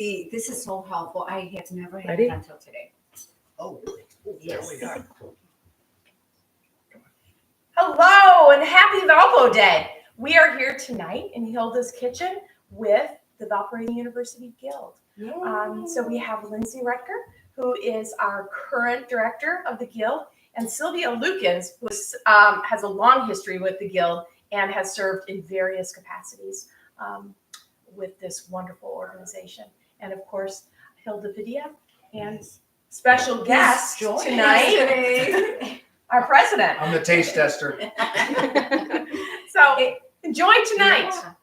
This is so helpful. I had never had Ready? it until today. Oh, really? Yes. There we are. Hello and happy Valpo Day. We are here tonight in Hilda's kitchen with the Valpo University Guild. So we have Lindsay Rutger, who is our current director of the Guild, and Sylvia Lukens, who has a long history with the Guild and has served in various capacities with this wonderful organization. And of course, Hilda Padilla and special guest tonight, our president. I'm the taste tester. So enjoy tonight. Yeah.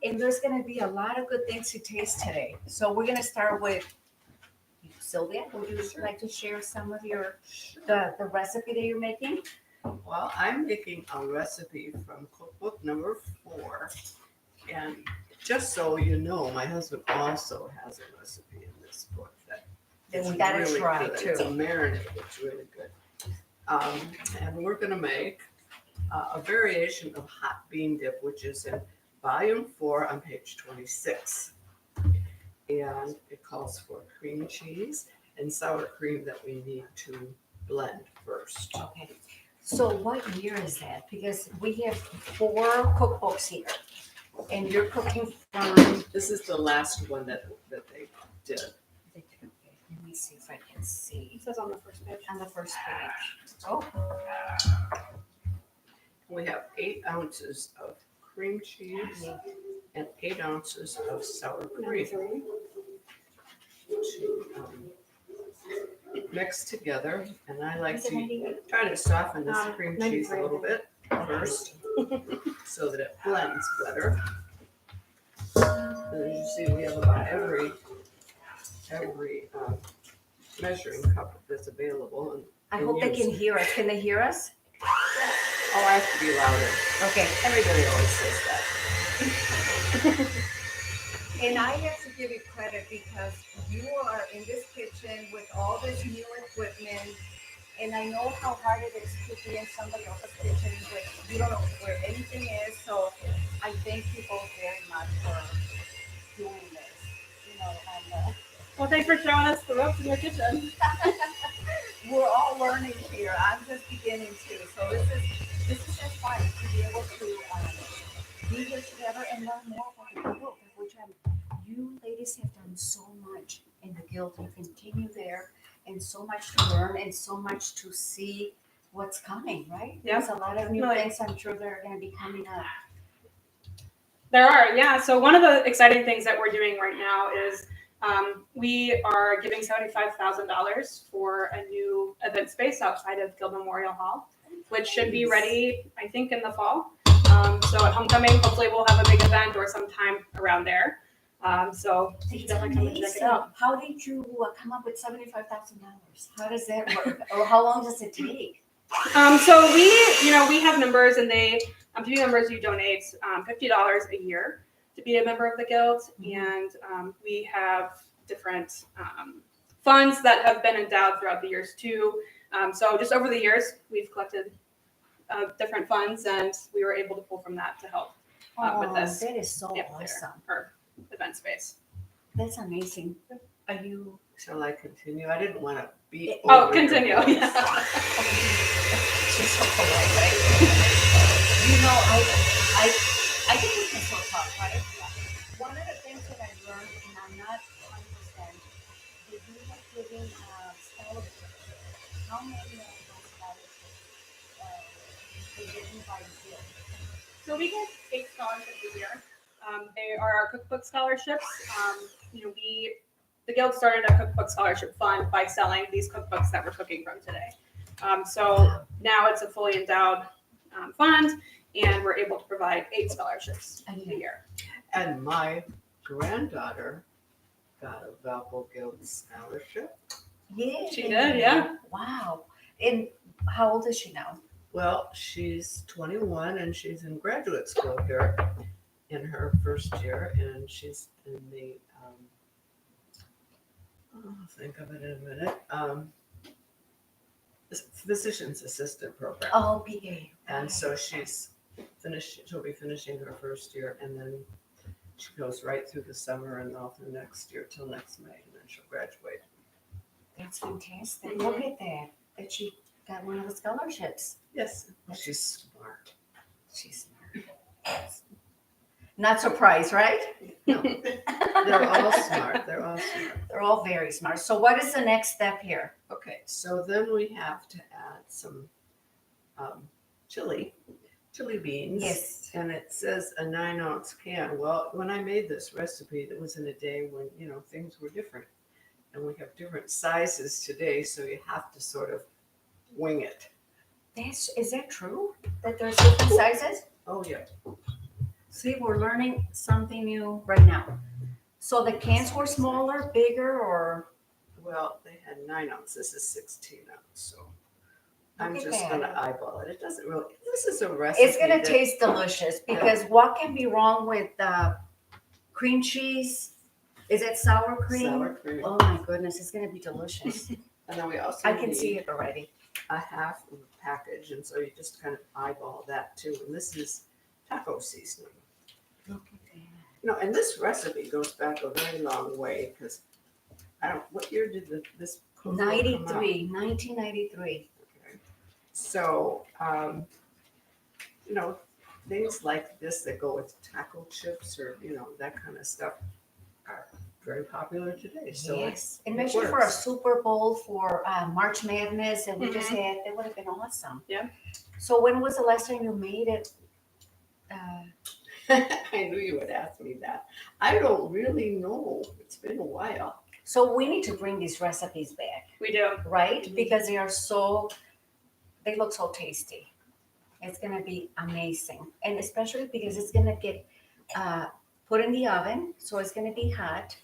And there's going to be a lot of good things to taste today. So we're going to start with Sylvia. Would you like to share some of the recipe that you're making? Well, I'm making a recipe from cookbook number 4. And just so you know, my husband also has a recipe in this book that Then is we gotta really try good. too. It's a marinade. It's really good. And we're going to make a variation of hot bean dip, which is in volume 4 on page 26. And it calls for cream cheese and sour cream that we need to blend first. Okay. So what year is that? Because we have 4 cookbooks here. And you're cooking from... This is the last one that they did. Let me see if I can see. It says on the first page. On the first page. Oh. We have 8 ounces of cream cheese and 8 ounces of sour cream to mix together. And I like to try to soften this cream cheese a little bit first so that it blends better. And as you see, we have about every measuring cup that's available. And I hope they can hear us. Can they hear us? oh, I have to be louder. Okay. Everybody always says that. And I have to give you credit because you are in this kitchen with all this new equipment. And I know how hard it is to be in somebody else's kitchen, but you don't know where anything is. So I thank you both very much for doing this. You know, and Well, thanks for showing us the ropes in your kitchen. we're all learning here. I'm just beginning too. So this is just fun to be able to be here together and learn more about the book, which you ladies have done so much in the Guild. You continue there, and so much to learn and so much to see what's coming, right? Yeah. There's a lot of new Right. things I'm sure that are going to be coming up. There are, yeah. So one of the exciting things that we're doing right now is we are giving $75,000 for a new event space outside of Guild Memorial Hall, which should be ready, I think, in the fall. So at homecoming, hopefully we'll have a big event or sometime around there. So you should definitely come and check it out. How did you come up with $75,000? How does that work? Or how long does it take? So we have members, and to be members, you donate $50 a year to be a member of the Guild, and we have different funds that have been endowed throughout the years too. So just over the years, we've collected different funds, and we were able to pull from that to help with this. That is so amphitheater awesome. or event space. That's amazing. Are you? Shall I continue? I didn't want to be. Oh, continue. Yeah. She's so polite, right? You know, I think we can still talk, right? One of the things that I learned, and I'm not 100%, is you have given scholarships. How many of those scholarships are given by the Guild? So we get 8 scholarships a year. They are our cookbook scholarships. The Guild started a cookbook scholarship fund by selling these cookbooks that we're cooking from today. So now it's a fully endowed fund, and we're able to provide 8 scholarships a year. And my granddaughter got a Valpo Guild scholarship. Yeah. She did, yeah. Wow. And how old is she now? Well, she's 21 and she's in graduate school here in her first year, and she's in the I'll think of it in a minute. Physician's assistant program. Oh, BA. And so she'll be finishing her first year, and then She goes right through the summer and all through next year till next May, and then she'll graduate. That's fantastic. Look at that. That she got one of the scholarships. Yes, she's smart. She's smart. Not surprised, right? No, they're all smart. They're all smart. They're all very smart. So what is the next step here? Okay, so then we have to add some chili beans. Yes. And it says a 9-ounce can. Well, when I made this recipe, it was in a day when, things were different. And we have different sizes today, so you have to sort of wing it. Is that true? That there's different sizes? Oh, yeah. See, we're learning something new right now. So the cans were smaller, bigger, or? Well, they had 9 ounce. This is 16 ounce, so I'm Look at just that. going to eyeball it. It doesn't really, this is a recipe. It's gonna that- taste delicious because what can be wrong with cream cheese? Is it sour cream? Sour cream. Oh my goodness, it's gonna be delicious. And then we also I can need see it already. a half of a package, and so you just kind of eyeball that too. And this is taco seasoning. Look at that. And this recipe goes back a very long way because what year did this cookbook come out? 1993. Okay. So, things like this that go with taco chips or, that kind of stuff are very popular today. So Yes, it especially for a works. Super Bowl, for March Madness, and we just Mhm. had, it would have been awesome. Yeah. So when was the last time you made it? I knew you would ask me that. I don't really know. It's been a while. So we need to bring these recipes back, We do. right? Because they look so tasty. It's gonna be amazing. And especially because it's gonna get put in the oven, so it's gonna be hot.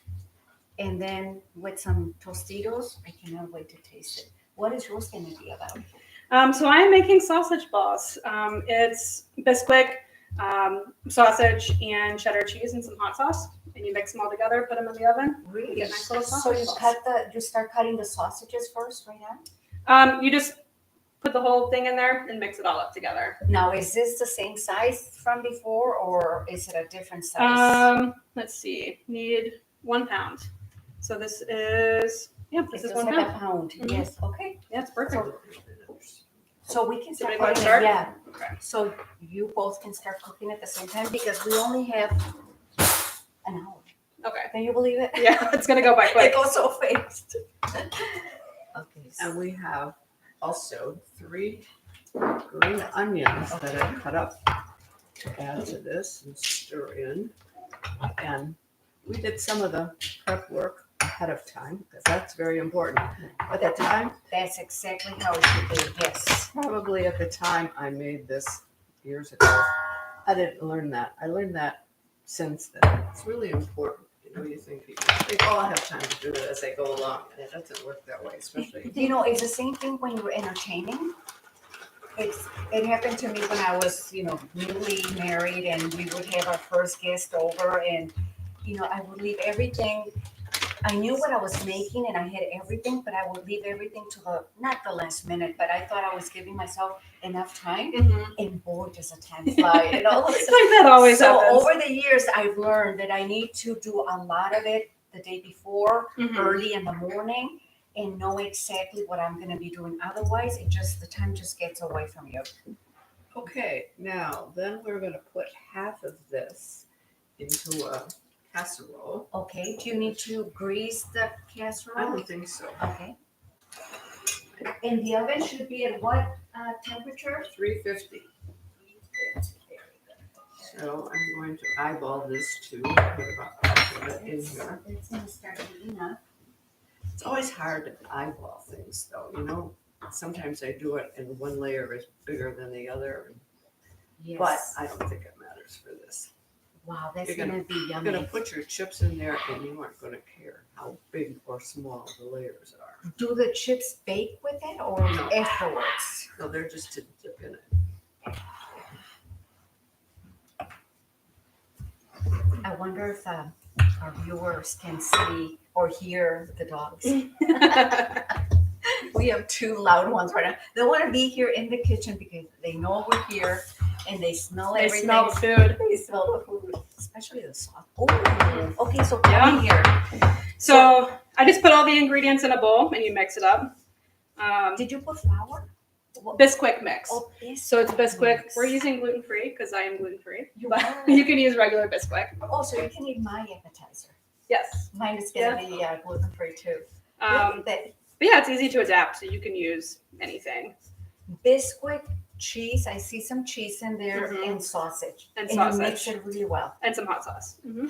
And then with some Tostitos, I cannot wait to taste it. What is yours gonna be about? So I'm making sausage balls. It's Bisquick, sausage, and cheddar cheese and some hot sauce. And you mix them all together, put them in the oven. Really? Get nice little So sausage you balls. you start cutting the sausages first, right now? You just put the whole thing in there and mix it all up together. Now, is this the same size from before, or is it a different size? Let's see. Need 1 pound. So this is It's this is just 1 like pound. a pound. Mhm. Yes. Okay. Yeah, it's perfect. So we can start we go cooking start? it. Yeah. Okay. So you both can start cooking at the same time because we only have an hour. Okay. Can you believe it? Yeah, it's gonna go by quick. It goes so fast. Okay. And we have also 3 green onions that I cut up to add to this and stir in. And we did some of the prep work ahead of time because that's very important. At the time, That's exactly how it should be. Yes. probably at the time I made this years ago, I didn't learn that. I learned that since then. It's really important. You think they all have time to do it as they go along, and it doesn't work that way, especially. It's the same thing when you're entertaining. It happened to me when I was, newly married, and we would have our first guest over, and I would leave everything. I knew what I was making, and I had everything, but I would leave everything to not the last minute, but I thought I was giving myself enough time, Mm-hmm. and boy, does the time fly, It's like that always So happens. over the years, I've learned that I need to do a lot of it the day before, Mhm. early in the morning, and know exactly what I'm gonna be doing. Otherwise, the time just gets away from you. Okay, now then we're gonna put half of this into a casserole. Okay, do you need to grease the I casserole? don't think so. Okay. And the oven should be at what temperature? 350. So I'm going to eyeball this too. Put about half of it in here. It's gonna start heating up. It's always hard to eyeball things though, Sometimes I do it and one layer is bigger than the other, but Yes. I don't think it matters for this. Wow, that's You're gonna be You're gonna yummy. put your chips in there and you aren't gonna care how big or small the layers are. Do the chips bake with it or No. afterwards? No, they're just to dip in it. I wonder if our viewers can see or hear the dogs. We have 2 loud ones right now. They want to be here in the kitchen because they know we're here and they smell They everything. smell the food. They smell the food. especially the sauce. Oh, okay. So come in here. So I just put all the ingredients in a bowl and you mix it up. Did you put flour? What- Bisquick mix. Oh, this. So it's Bisquick. mix. We're using gluten free because I am gluten free. You But are. you can use regular Bisquick. Oh, so you can eat my appetizer. Yes. Mine is gonna be gluten free too. But yeah, it's easy to adapt, so you can use anything. Biscuit, cheese. I see some cheese in there Mhm. and sausage. And you sausage. mix it really well. And some hot sauce. Mm-hmm.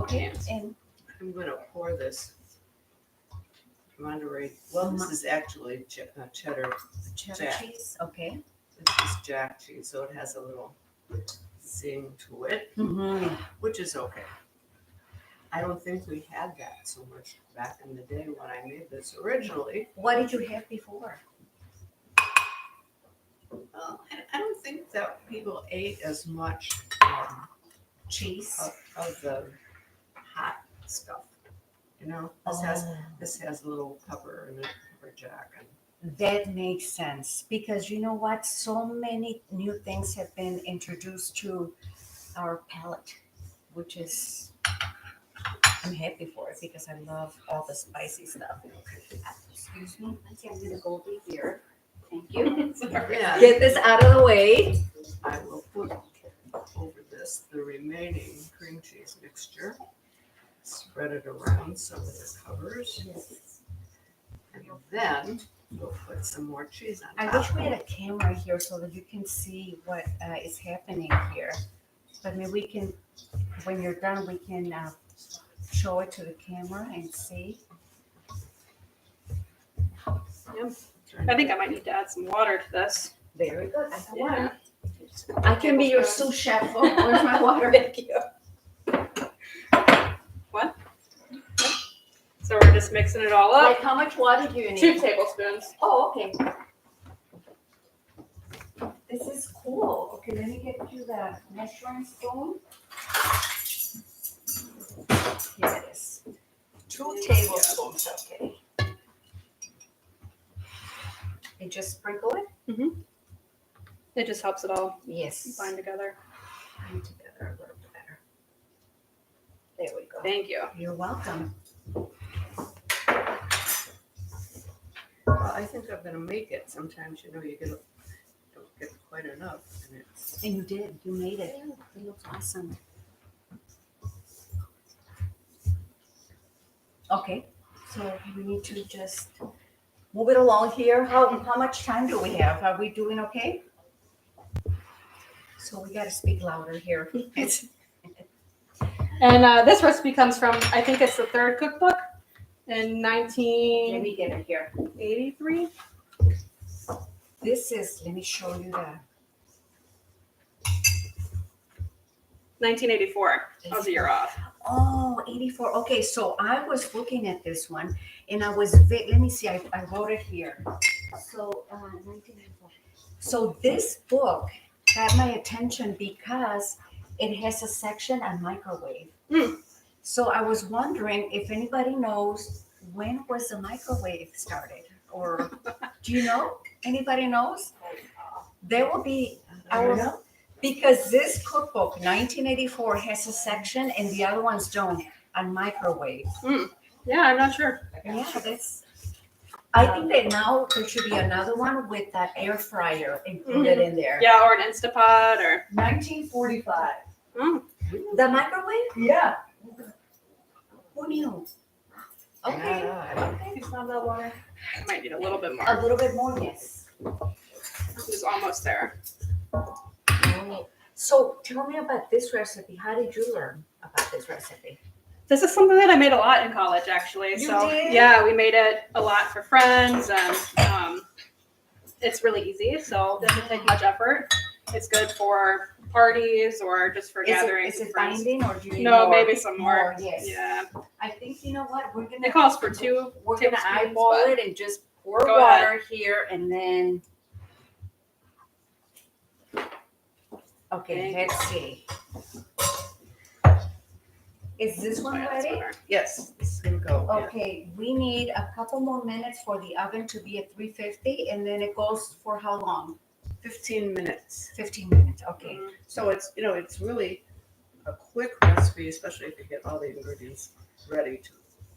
Okay. And I'm gonna pour this Monterey. Well, this is actually cheddar. cheddar Jack. cheese. Okay. This is jack cheese, so it has a little zing to it, Mm-hmm. which is okay. I don't think we had that so much back in the day when I made this originally. What did you have before? Well, I don't think that people ate as much Cheese. of the hot stuff. You know, this has a little pepper and a pepper jack. And That makes sense because you know what? So many new things have been introduced to our palate, which is I'm happy for it because I love all the spicy stuff. Excuse me. I'm gonna go over here. Thank you. yeah, Get this out of the way. I will put over this the remaining cream cheese mixture. Spread it around so that it covers. And then we'll put some more cheese on I top. wish we had a camera here so that you can see what is happening here. But maybe we can, when you're done, we can show it to the camera and see. I think I might need to add some water to this. Very good. Yeah. I can be your sous chef. Oh, where's my water? Thank you. So we're just mixing it all up. Like how much water do you need? 2 tablespoons. Oh, okay. This is cool. Okay, let me get you the measuring spoon. Here it is. 2 tablespoons, okay. And just sprinkle it? It just helps it all Yes. bind together. Bind together a little bit better. There we go. Thank you. You're welcome. Well, I think I'm gonna make it. Sometimes, you know, you don't get quite enough, and it's. And you did. You made it. It looks awesome. Okay, so we need to just move it along here. How much time do we have? Are we doing okay? So we gotta speak louder here. It's And this recipe comes from, I think it's the 3rd cookbook in let 1983. me get it here. This is, let me show you the 1984. I was a year off. Oh, 84. Okay, so I was looking at this one and I was, let me see, I wrote it here. So, 1984. So this book got my attention because it has a section on microwave. So I was wondering if anybody knows when was the microwave started? Or do you know? Anybody knows? There will be, because this cookbook, 1984, has a section and the other ones don't on microwave. Yeah, I'm not sure. Yeah, that's. I think that now there should be another one with that air fryer included in there. Yeah, or an Instapot or. 1945. The microwave? Yeah. Who knew? Okay. It's not that water. I might need a little bit more. A little bit more, yes. It's almost there. So tell me about this recipe. How did you learn about this recipe? This is something that I made a lot in college, actually. You So did? yeah, we made it a lot for friends, and it's really easy. So it doesn't take much effort. It's good for parties or just for gatherings. Is with it friends. binding or do you need No, more? maybe some more. Yes. Yeah, I think you know what we're gonna. it calls for 2 We're gonna tablespoons, eyeball but- it and just pour Go water here and then. Okay, Thank let's see. Is this Oh, one yeah, that's ready? better. Yes, it's gonna go. yeah. Okay, we need a couple more minutes for the oven to be at 350 and then it goes for how long? 15 minutes. 15 minutes, okay. So it's, you know, it's really a quick recipe, especially if you get all the ingredients ready to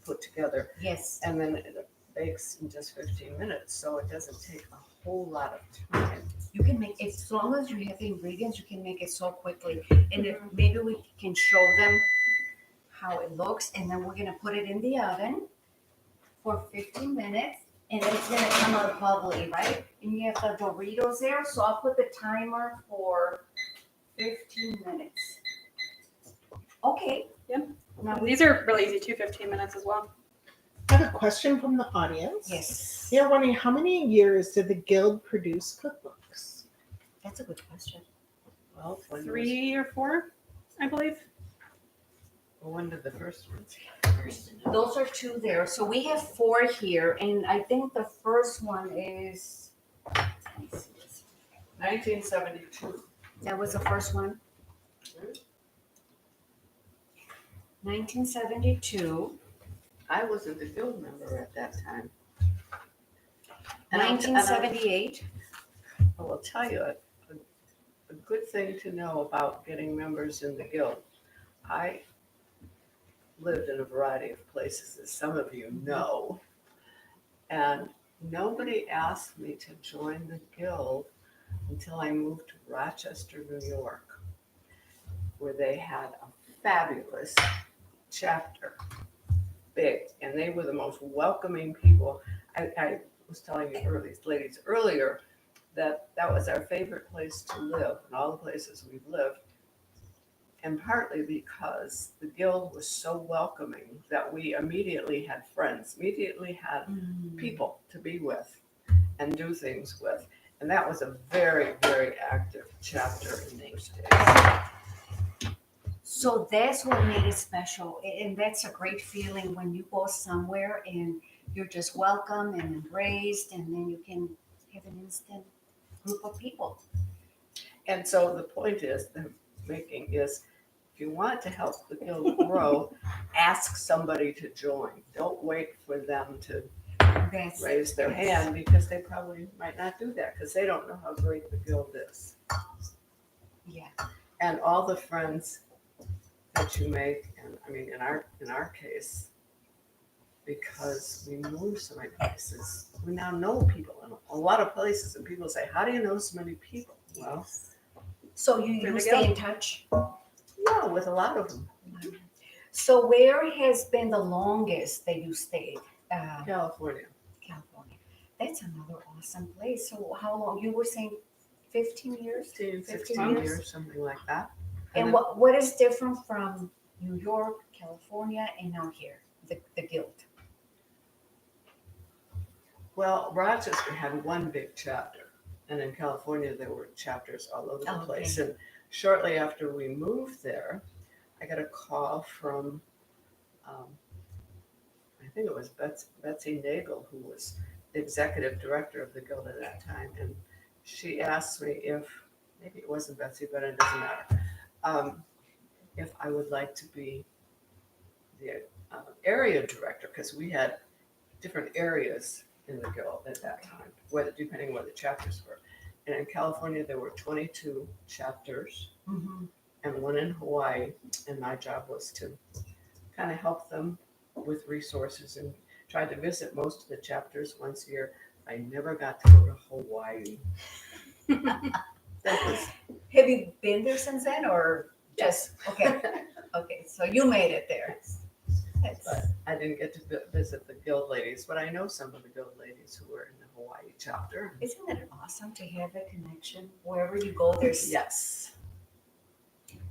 put together. Yes. And then it bakes in just 15 minutes, so it doesn't take a whole lot of time. You can make, as long as you have the ingredients, you can make it so quickly. And if, maybe we can show them how it looks, and then we're gonna put it in the oven for 15 minutes, and it's gonna come out bubbly, right? And you have the Doritos there, so I'll put the timer for 15 minutes. Okay. Yep. Now we, These are really easy too, 15 minutes as well. I have a question from the audience. yes, They're wondering how many years did the guild produce cookbooks? that's a good question. Well, 3 or 4, I believe. when did the first ones? Those are 2 there, so we have 4 here, and I think the first one is, let me see this. 1972. That was the first one. 1972, I wasn't a guild member at that time. And 1978. I will tell you, a good thing to know about getting members in the guild. I lived in a variety of places, as some of you know, and nobody asked me to join the guild until I moved to Rochester, New York, where they had a fabulous chapter, big, and they were the most welcoming people. I was telling you ladies earlier that was our favorite place to live, and all the places we've lived. And partly because the guild was so welcoming that we immediately had friends, immediately had people to be with and do things with. And that was a very, very active chapter in those days. So that's what made it special, and that's a great feeling when you go somewhere and you're just welcome and embraced, and then you can have an instant group of people. And so the point is, the making is, if you want to help the guild grow, ask somebody to join. Don't wait for them to That's, raise their hand, because they probably might not do that because they don't know how great the guild is. yeah. And all the friends that you make, and I mean, in our case, because we move so many places, we now know people in a lot of places, and people say, "How do you know so many people?" Well, So you stay in touch? yeah, with a lot of them. So where has been the longest that you stayed? California. California. That's another awesome place. So how long? You were saying 15 years? 15, 16 15 years, something like that. And then- what is different from New York, California, and now here, the guild? Well, Rochester had one big chapter, and in California there were chapters all over the Okay. place. And shortly after we moved there, I got a call from, I think it was Betsy Nagel, who was the executive director of the guild at that time, and she asked me if, maybe it wasn't Betsy, but it doesn't matter, if I would like to be the area director, because we had different areas in the guild at that time, depending where the chapters were. And in California, there were 22 chapters Mm-hmm. and one in Hawaii. And my job was to kind of help them with resources and tried to visit most of the chapters once a year. I never got to go to Hawaii. That was, Have you been there since then, or just, okay, okay, so you made it there. That's, but I didn't get to visit the guild ladies, but I know some of the guild ladies who were in the Hawaii chapter. isn't it awesome to have that connection? Wherever you go, there's. Yes.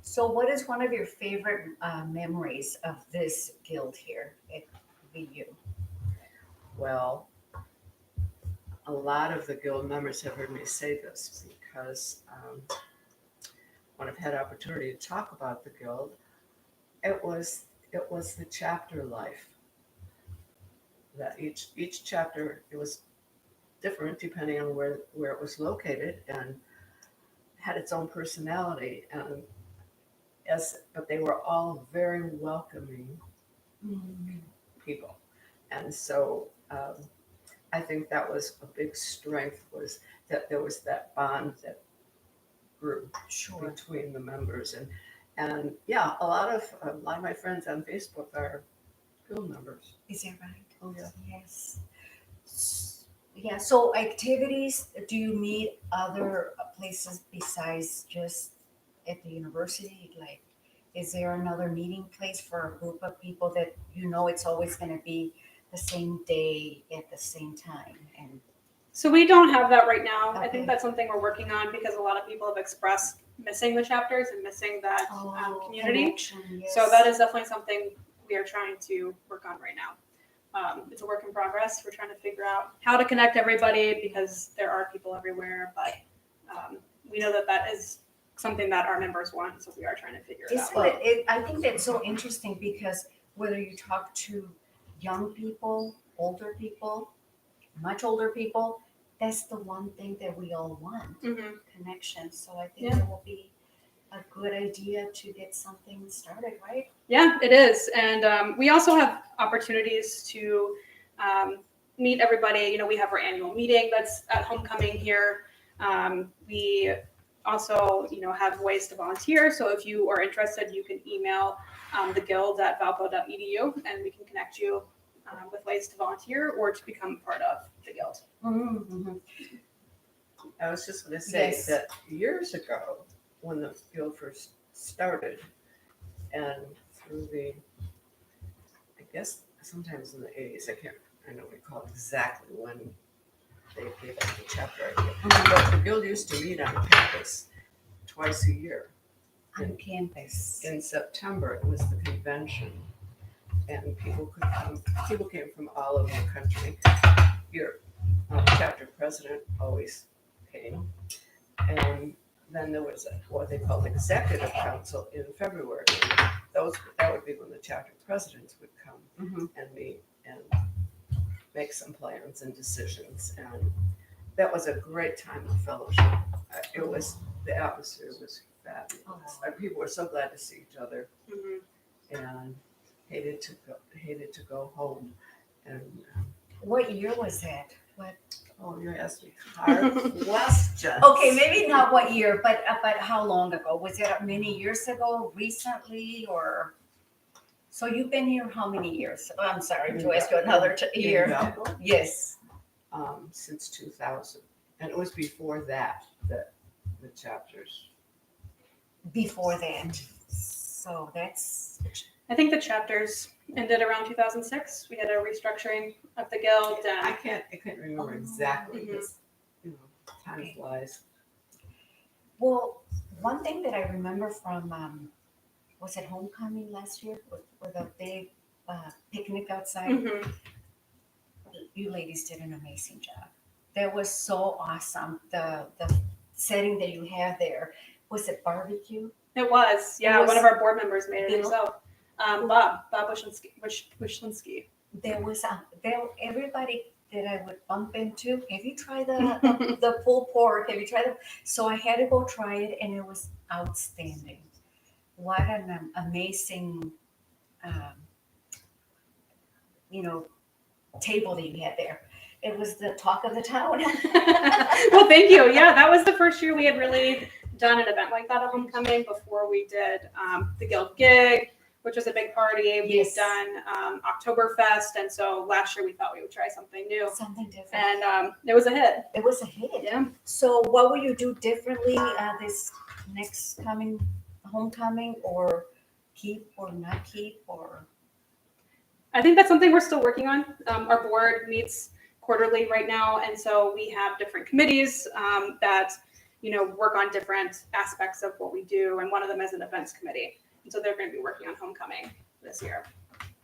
So what is one of your favorite memories of this guild here at VU? Well, a lot of the guild members have heard me say this because when I've had opportunity to talk about the guild, it was the chapter life. That each chapter, it was different depending on where it was located and had its own personality, and but they were all very welcoming people. And so I think that was a big strength, was that there was that bond that grew Sure. between the members. And yeah, a lot of my friends on Facebook are guild members. Is that right? Oh yeah. Yes. Yeah, so activities, do you meet other places besides just at the university? Like, is there another meeting place for a group of people that you know it's always gonna be the same day at the same time? And So we don't have that right now. I Okay. think that's something we're working on because a lot of people have expressed missing the chapters and missing that community. connection, yes. So that is definitely something we are trying to work on right now. It's a work in progress. We're trying to figure out how to connect everybody because there are people everywhere, but we know that that is something that our members want, so we are trying to figure it out. I think that's so interesting because whether you talk to young people, older people, much older people, that's the one thing that we all want, Mhm. connection. So I think Yeah. it will be a good idea to get something started, right? Yeah, it is. And we also have opportunities to meet everybody. You know, we have our annual meeting that's at homecoming here. We also, you know, have ways to volunteer. So if you are interested, you can email the guild at valpo.edu and we can connect you with ways to volunteer or to become part of the guild. Mm-hmm. I was just going to say Yes. that years ago, when the guild first started, and through the, I guess sometimes in the 80s, I don't recall exactly when they gave us the chapter idea, but the guild used to meet on campus twice a year. On campus. In September, it was the convention, and people could come. People came from all over the country. Your chapter president always came, and then there was what they called executive council in February. That would be when the chapter presidents would come Mhm. and meet and make some plans and decisions, and that was a great time of fellowship. The atmosphere was fabulous. People were so glad to see each other Mhm. and hated to go home. And What year was that? you asked me hard questions. Okay, maybe not what year, but how long ago? Was it many years ago, recently, or? So you've been here how many years? Oh, I'm sorry to ask you another year. In Valpo, Yes. since 2000, and it was before that the chapters. Before that. So that's, I think the chapters ended around 2006. We had a restructuring of the guild. I And can't remember exactly Mhm. because time Okay. flies. well, one thing that I remember from, was it homecoming last year with a big picnic outside? Mhm. You ladies did an amazing job. That was so awesome. The setting that you have there. Was it barbecue? It was, yeah. was- One of our board members made it Bill? himself. Bob Wishlinski. There was everybody that I would bump into. Have you tried the pulled pork? Have you tried it? So I had to go try it, and it was outstanding. What an amazing, table that you had there. It was the talk of the town. Well, thank you. Yeah, that was the first year we had really done an event like that at homecoming before we did the guild gig, which was a big party. We've Yes. done Oktoberfest, and so last year we thought we would try something new, Something different. and it was a hit. It was a hit. Yeah. So what will you do differently this next homecoming, or keep or not keep, or? I think that's something we're still working on. Our board meets quarterly right now, and so we have different committees that work on different aspects of what we do, and one of them is an events committee, and so they're going to be working on homecoming this year.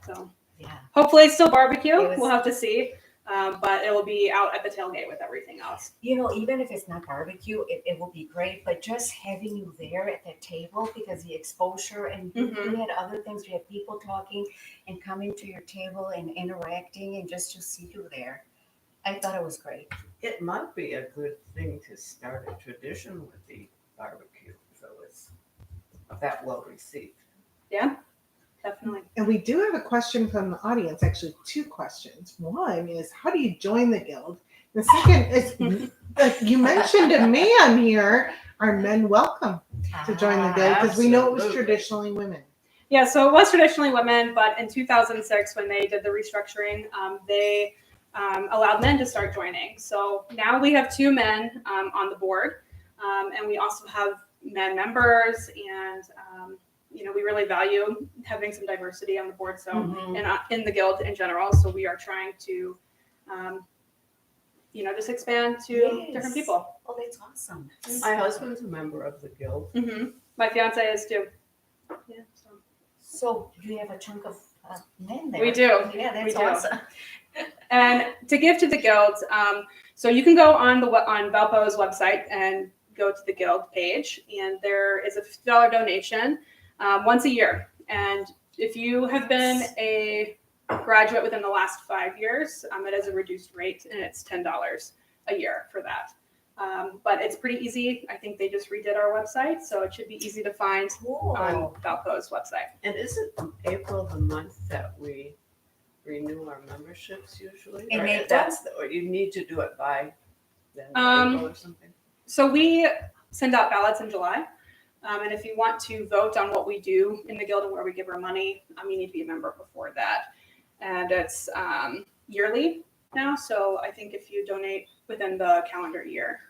So Yeah. hopefully it's still barbecue. It was- We'll have to see, but it will be out at the tailgate with everything else. Even if it's not barbecue, it will be great, but just having you there at that table, because the exposure, and you had other things, you had people talking and coming to your table and interacting, and just to see you there. I thought it was great. It might be a good thing to start a tradition with the barbecue if it was that well received. Yeah, definitely. And we do have a question from the audience, actually 2 questions. One is, how do you join the guild? The second is, like you mentioned a man here, are men welcome? to join the guild? Because we know it was Absolutely. traditionally women. Yeah, so it was traditionally women, but in 2006, when they did the restructuring, they allowed men to start joining. So now we have 2 men on the board, and we also have men members, and we really value having some diversity on the board. So Mhm. and in the guild in general, so we are trying to, just expand to different Yes. people. Oh, that's awesome. My husband's a member of the guild. My fiance is too. Yeah. So. So you have a chunk of men there. We do. Yeah, that's We do. awesome. And to give to the guild, so you can go on Valpo's website and go to the guild page, and there is a $50 donation once a year. And if you have been a graduate within the last 5 years, it is a reduced rate, and it's $10 a year for that. But it's pretty easy. I think they just redid our website, so it should be easy to find Cool. on Valpo's website. And isn't April the month that we renew our memberships usually? In Or April? or you need to do it by then April or something? So we send out ballots in July. And if you want to vote on what we do in the guild and where we give our money, you need to be a member before that. And it's yearly now. So I think if you donate within the calendar year.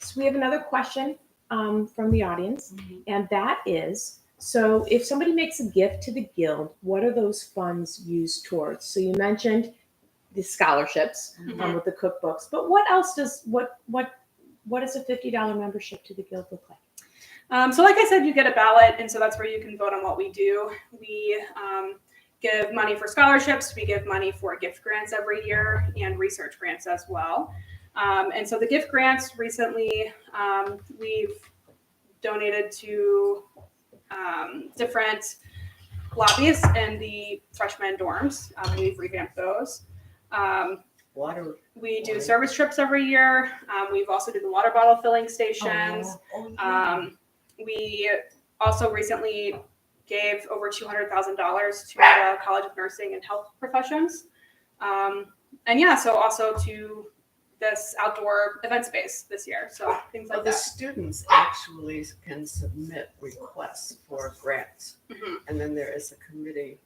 So we have another question from the audience, and that is, so if somebody makes a gift to the guild, what are those funds used towards? So you mentioned the scholarships with the cookbooks, but what else does what does a $50 membership to the guild look like? So like I said, you get a ballot, and so that's where you can vote on what we do. We give money for scholarships. We give money for gift grants every year and research grants as well. And so the gift grants recently, we've donated to different lobbies in the freshman dorms. We've revamped those. Water. We do service trips every year. We've also did the water bottle filling stations. We also recently gave over $200,000 to the College of Nursing and Health Professions. So also to this outdoor event space this year. So things like Well, the that. students actually can submit requests for grants. And then there is a committee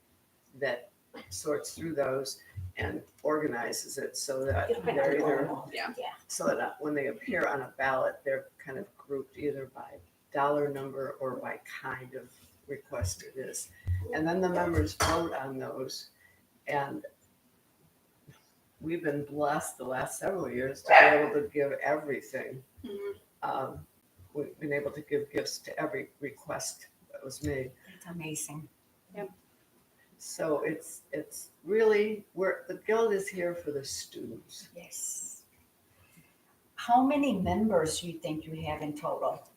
that sorts through those and organizes it so that they're either, so that when they appear on a ballot, they're kind of grouped either by dollar number or by kind of request it is. And then the members vote on those. And we've been blessed the last several years to be able to give everything. We've been able to give gifts to every request that was made. That's amazing. So it's really, the guild is here for the students. Yes. How many members do you think you have in total?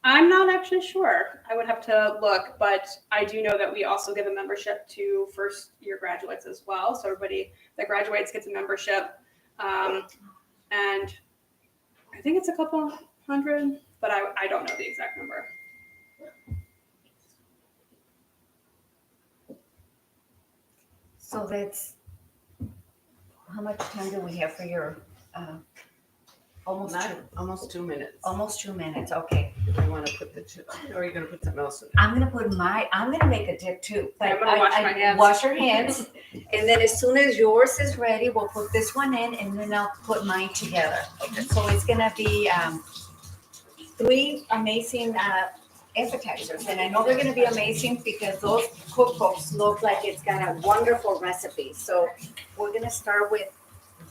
I'm not actually sure. I would have to look, but I do know that we also give a membership to first year graduates as well. So everybody that graduates gets a membership. And I think it's a couple hundred, but I don't know the exact number. So that's, how much time do we have for your, Almost 2 minutes. almost 2 minutes, okay. I want to put or are you going to put something else in? I'm gonna make a dip too. But I'm gonna wash my hands. Wash your hands, and then as soon as yours is ready, we'll put this one in, and then I'll put mine together. Okay. So it's gonna be 3 amazing appetizers, and I know they're gonna be amazing because those cookbooks look like it's got a wonderful recipe. So we're gonna start with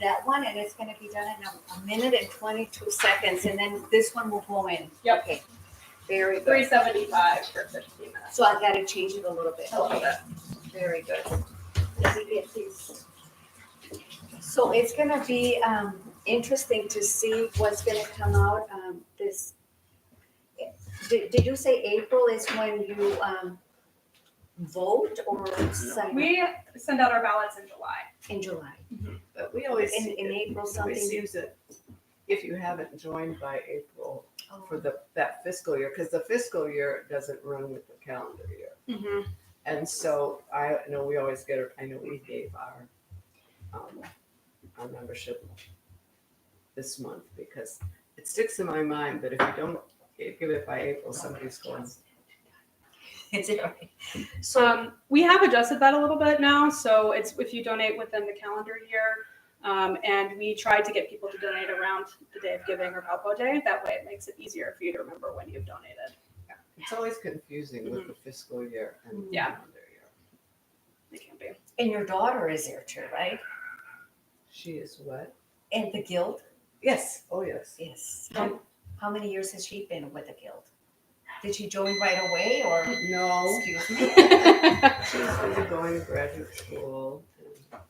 that one, and it's gonna be done in a minute and 22 seconds, and then this one will go in. Yep. Okay. Very good. $3.75 for 15 minutes. So I gotta change it a little bit. Okay. Very good. Let me get these. So it's gonna be interesting to see what's gonna come out this. Did you say April is when you vote or We send out our ballots in July. in July? But we always In April It something? seems that if you haven't joined by April Oh. for that fiscal year, because the fiscal year doesn't run with the calendar year. And so I know we always I know we gave our membership this month because it sticks in my mind, but if you don't give it by April, somebody's going. Is it okay? So, We have adjusted that a little bit now, so it's if you donate within the calendar year, and we try to get people to donate around the day of giving or Valpo Day. That way, it makes it easier for you to remember when you've donated. It's always confusing with the fiscal year and Yeah. calendar year. It can be. and your daughter is there too, right? She is what? And the guild? Yes. Oh, yes. Yes. How many years has she been with the guild? Did she join right away or? No. Excuse me. She's been going to graduate school and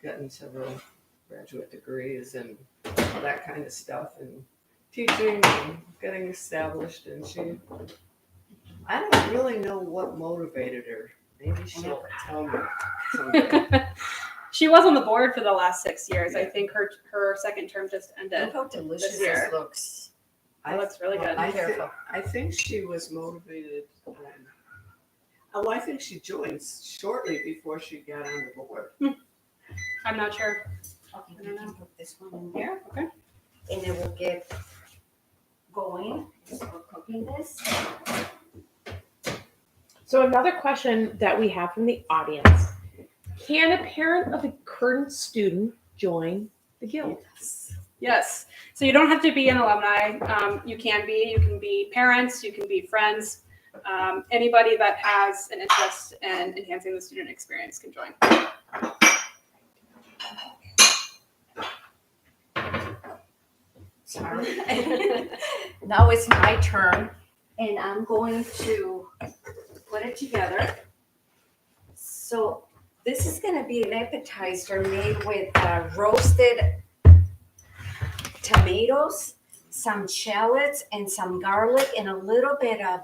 gotten several graduate degrees and all that kind of stuff and teaching and getting established. And I don't really know what motivated her. Maybe she'll tell me someday. She was on the board for the last 6 years. I think her second term just ended. Look how delicious This year. this looks. It looks really good. Careful. I think she was motivated. I think she joined shortly before she got on the board. I'm not sure. Okay, you can put this one in there. Okay. And then we'll get going. So we're cooking this. So another question that we have from the audience: can a parent of a current student join the guild? Yes. So you don't have to be an alumni. You can be parents, you can be friends. Anybody that has an interest in enhancing the student experience can join. Sorry. Now it's my turn, and I'm going to put it together. So this is going to be an appetizer made with roasted tomatoes, some shallots, and some garlic, and a little bit of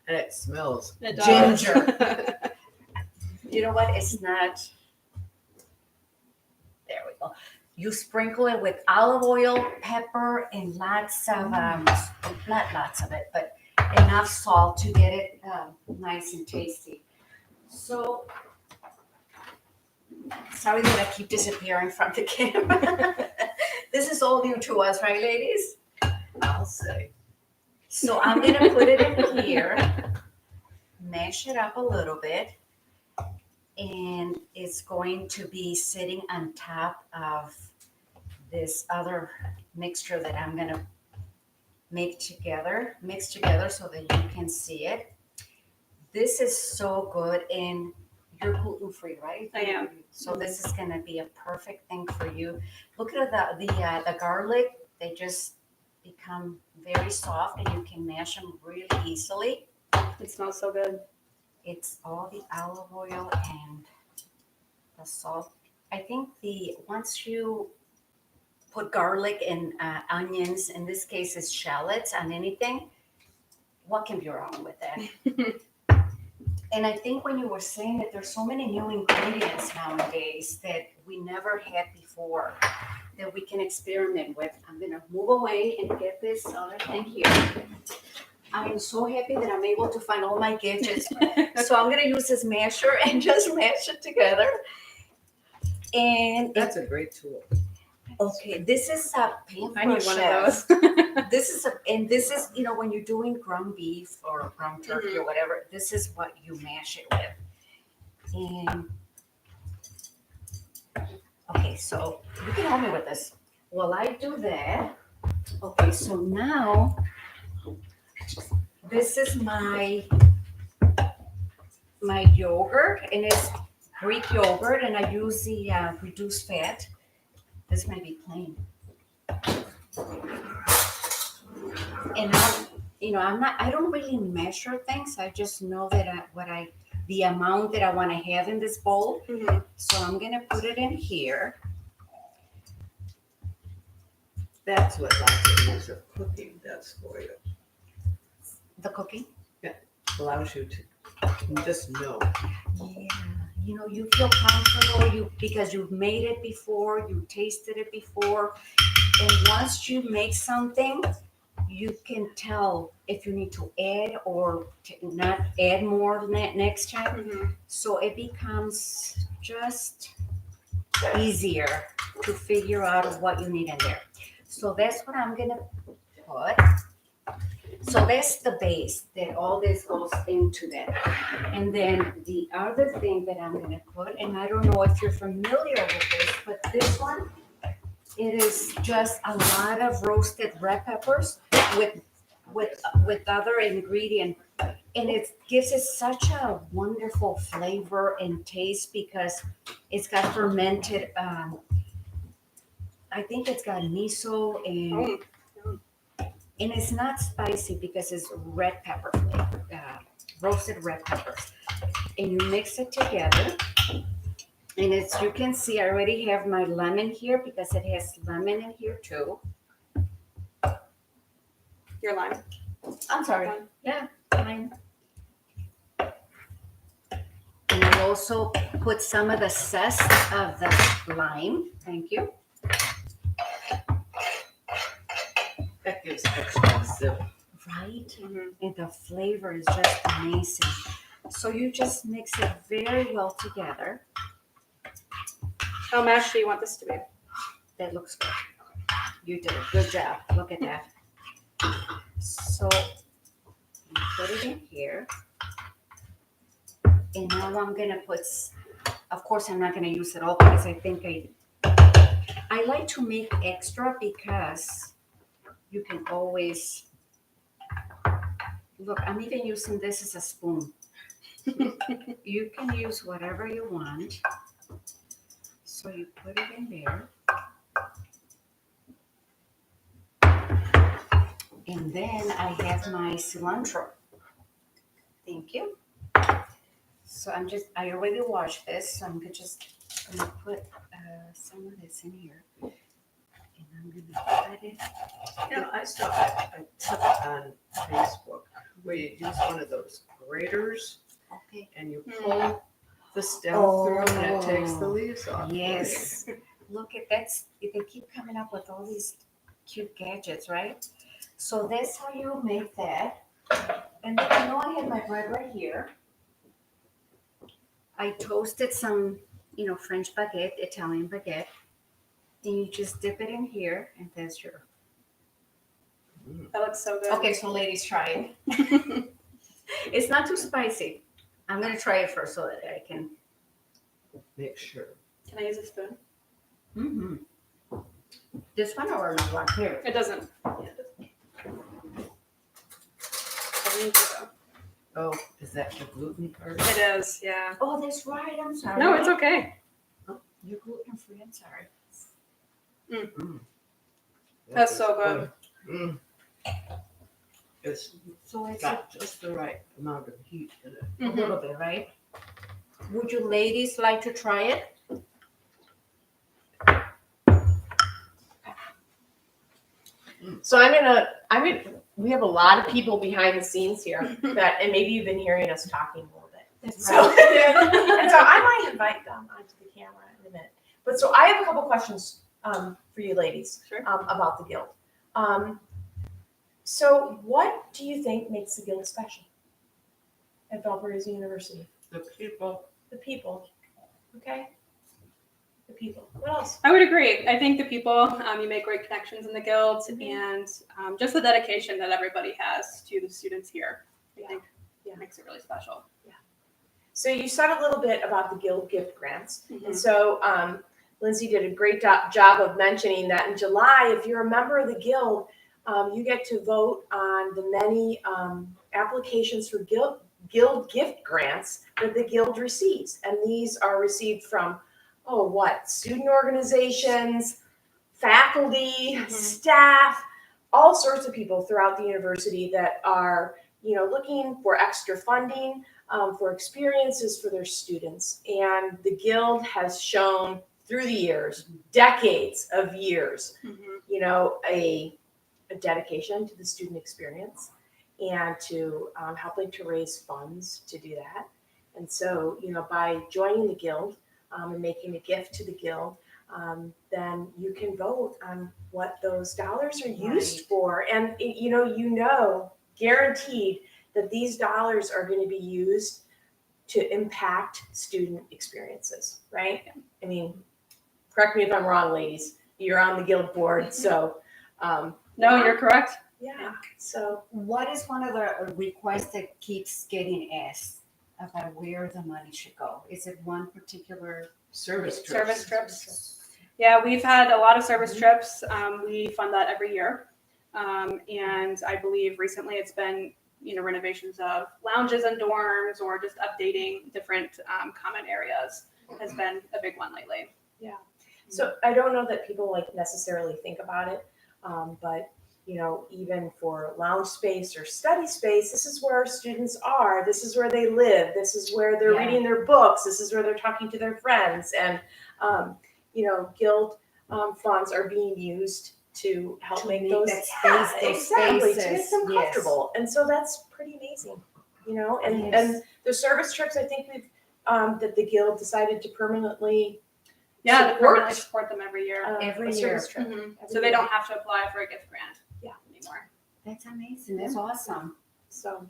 And it smells. It does. you know what? It's not. There we go. You sprinkle it with olive oil, pepper, and lots of, not lots of it, but enough salt to get it nice and tasty. So, sorry that I keep disappearing from the camera. This is all new to us, right, ladies? I'll say. So I'm gonna put it in here, mash it up a little bit, and it's going to be sitting on top of this other mixture that I'm gonna mix together so that you can see it. This is so good, and you're gluten-free, right? I am. So this is gonna be a perfect thing for you. Look at the garlic; they just become very soft, and you can mash them really easily. It smells so good. It's all the olive oil and the salt. I think once you put garlic and onions, in this case it's shallots on anything, what can be wrong with that? And I think when you were saying that there's so many new ingredients nowadays that we never had before that we can experiment with. I'm gonna move away and get this other thing here. I am so happy that I'm able to find all my gadgets. So I'm gonna use this masher and just mash it together. And That's a great tool. okay, this is a pan I need one chef. of those. This is when you're doing ground beef or ground turkey or whatever, this is what you mash it with. And okay, so you can help me with this. While I do that, okay, so now this is my yogurt, and it's Greek yogurt, and I use the reduced fat. This might be plain. And I don't really measure things. I just know that the amount that I want to have in this bowl. Mhm. So I'm gonna put it in here. That's what lots of years of cooking does for you. The cooking. Allows you to just know. Yeah. You feel comfortable because you've made it before, you tasted it before, and once you make something, you can tell if you need to add or not add more next time. Mhm. So it becomes just easier to figure out what you need in there. So that's what I'm gonna put. So that's the base, that all this goes into that. And then the other thing that I'm gonna put, and I don't know if you're familiar with this, but this one, it is just a lot of roasted red peppers with other ingredient. And it gives it such a wonderful flavor and taste because it's got fermented, I think it's got miso and it's not spicy because it's red pepper flavor, roasted red peppers. And you mix it together. And it's, you can see I already have my lemon here because it has lemon in here too. Your lime. I'm sorry. Yeah, lime. And I also put some of the zest of the lime. Thank you. That gives extra zip. Right? Mhm. And the flavor is just amazing. So you just mix it very well together. How mashed do you want this to be? That looks good. You did a good job. Look at that. So you put it in here. And now I'm gonna put, of course I'm not gonna use it all because I think I like to make extra because you can always, look, I'm even using this as a spoon. You can use whatever you want. So you put it in there. And then I have my cilantro. Thank you. So I already washed this, so I'm just gonna put some of this in here. And I'm gonna put it. I saw a tip on Facebook where you use one of those graters Okay. and you pull the stem through and it takes the leaves off. Yes. Look at that. They keep coming up with all these cute gadgets, right? So that's how you make that. And then I had my bread right here. I toasted some, French baguette, Italian baguette. And you just dip it in here, and that's your. That looks so good. Okay, so ladies, try it. It's not too spicy. I'm gonna try it first so that I can. Make sure. Can I use a spoon? Mm-hmm. This one or another one here? It doesn't. Yeah, it doesn't. I need to go. Oh, is that the gluten part? It is, yeah. Oh, that's right. I'm sorry. No, it's okay. You're gluten free. I'm sorry. That's so good. Mm. It's So it's got just the right amount of heat in it. a little bit, right? Would you ladies like to try it? So we have a lot of people behind the scenes here that, and maybe you've been hearing us talking a little bit. So, and so I might invite them onto the camera in a minute. But so I have a couple questions for you ladies Sure. about the Guild. So what do you think makes the Guild special at Valparaiso University? The people. The people, okay? The people. What else? I would agree. I think the people, you make great connections in the guild, and just the dedication that everybody has to the students here, I think makes it really special. So you said a little bit about the Guild gift grants. Mhm. And so Lindsay did a great job of mentioning that in July, if you're a member of the Guild, you get to vote on the many applications for Guild gift grants that the Guild receives. And these are received from, student organizations, faculty, staff, all sorts of people throughout the university that are, looking for extra funding, for experiences for their students. And the Guild has shown through the years, decades of years, a dedication to the student experience and to helping to raise funds to do that. And so, by joining the Guild and making a gift to the Guild, then you can vote on what those dollars are used for. And, guaranteed that these dollars are going to be used to impact student experiences, right? I mean, correct me if I'm wrong, ladies. You're on the Guild board, so No, you're correct. Yeah. So What is one of the requests that keeps getting asked about where the money should go? Is it one particular? Service trips. Service trips. Yeah, we've had a lot of service trips. We fund that every year. And I believe recently it's been, renovations of lounges and dorms or just updating different common areas has been a big one lately. So I don't know that people like necessarily think about it, but even for lounge space or study space, this is where our students are. This is where they live. This is where they're reading their books. This is where they're talking to their friends. And guild funds are being used to help To make make those that space, those exactly to make spaces, them yes. comfortable. And so that's pretty amazing, And Yes. and the service trips, I think we've that the guild decided to permanently. Yeah, they Support. permanently support them every year. Every a service trip. Mhm. every So they year. don't have to apply for a gift grant anymore. That's amazing. That's awesome. So,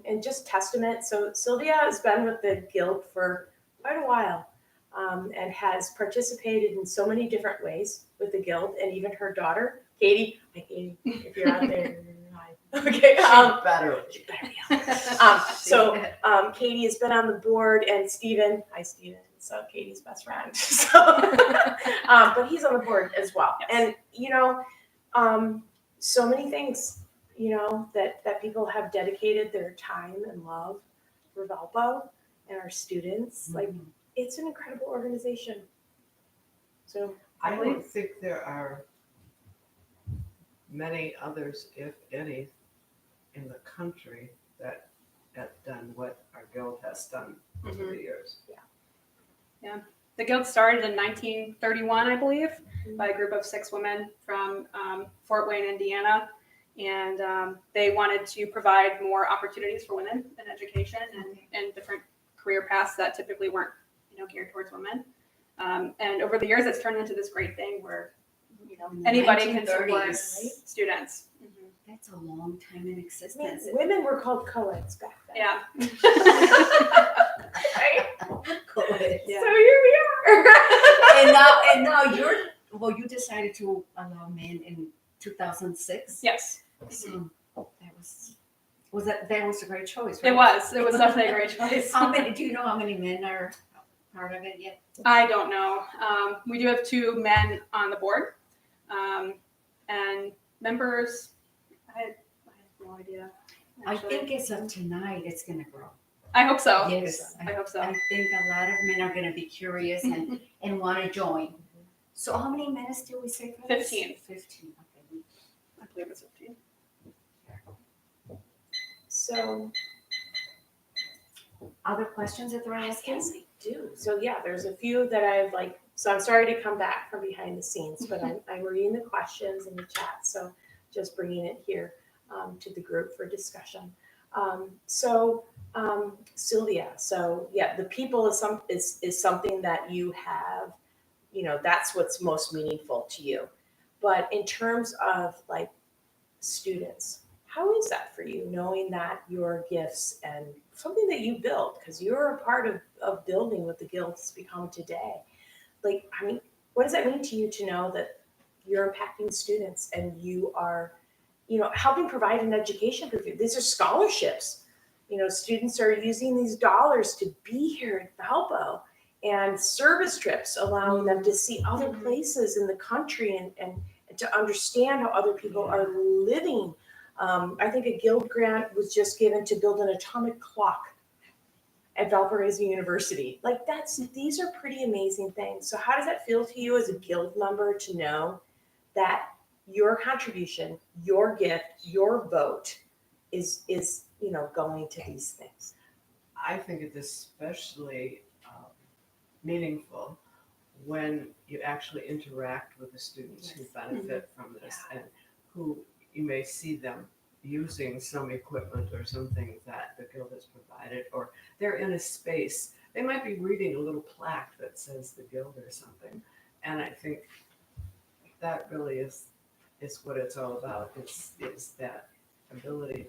and just testament. So Sylvia has been with the guild for quite a while, and has participated in so many different ways with the guild, and even her daughter, Katie. Hi, Katie, if you're out there. Hi. Okay. Better. So Katie has been on the board, and Stephen. Hi, Stephen. So Katie's best friend. So, but he's on the board as well, Yes. and so many things. That people have dedicated their time and love for Valpo and our students. Like, it's an incredible organization. So I don't think there are many others, if any, in the country that have done what our guild has done over the years. The guild started in 1931, I believe, by a group of 6 women from Fort Wayne, Indiana. And they wanted to provide more opportunities for women in education and different career paths that typically weren't, geared towards women. And over the years, it's turned into this great thing where, In the anybody can 1930s, support right? students. That's a long time in I mean, existence. women were called co-eds back then. Yeah. Right? Good. Yeah. So here we are. And now you decided to allow men in 2006. Yes. So that was a great choice, right? It was definitely a great choice. Do you know how many men are part of it yet? I don't know. We do have 2 men on the board, and members. I have no idea. I actually. think as of tonight, it's going to grow. I hope so. Yes, I hope so. I think a lot of men are going to be curious and want to join. So how many minutes do we say for this? 15. 15, okay. I believe it's 15. So Other questions that they're asking? yes, I do. So yeah, there's a few that I've so I'm sorry to come back from behind the scenes, but I'm reading the questions in the chat. So just bringing it here to the group for discussion. Sylvia, so yeah, the people is something that you have, that's what's most meaningful to you. But in terms of students, how is that for you, knowing that your gifts and something that you built, because you're a part of building what the guild has become today? What does that mean to you to know that you're impacting students and you are, helping provide an education for you? These are scholarships. Students are using these dollars to be here at Valpo, and service trips allowing them to see other places in the country and to understand how other people are living. I think a guild grant was just given to build an atomic clock at Valparaiso University. These are pretty amazing things. So how does that feel to you as a guild member to know that your contribution, your gift, your vote is going to these things? I think it's especially meaningful when you actually interact with the students who benefit from this and who you may see them using some equipment or something that the guild has provided, or they're in a space. They might be reading a little plaque that says the guild or something. And I think that really is what it's all about. It's that ability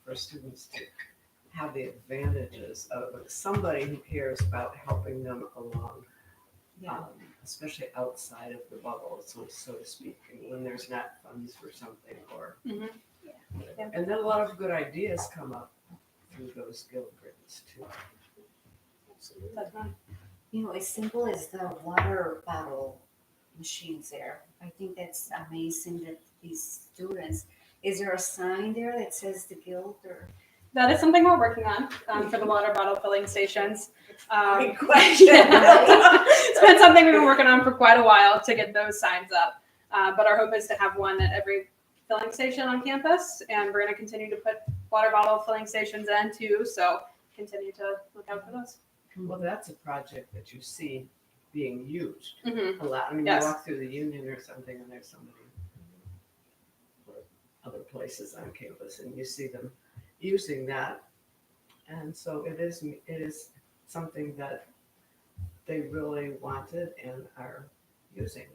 for students to have the advantages of somebody who cares about helping them along Yeah. especially outside of the bubble, so to speak, and when there's not funds for something or. Mhm. Yeah. And then a lot of good ideas come up through those guild grades too. That's fun. You know, as simple as the water bottle machines there. I think that's amazing that these students, is there a sign there that says the guild or? That is something we're working on for the water bottle filling stations. Great question. It's been something we've been working on for quite a while to get those signs up. But our hope is to have one at every filling station on campus, and we're going to continue to put water bottle filling stations in too. So continue to look out for those. Well, that's a project that you see being used Mm-hmm. a lot. I mean, Yes. you walk through the union or something and there's somebody or other places on campus and you see them using that. And so it is something that they really wanted and are using.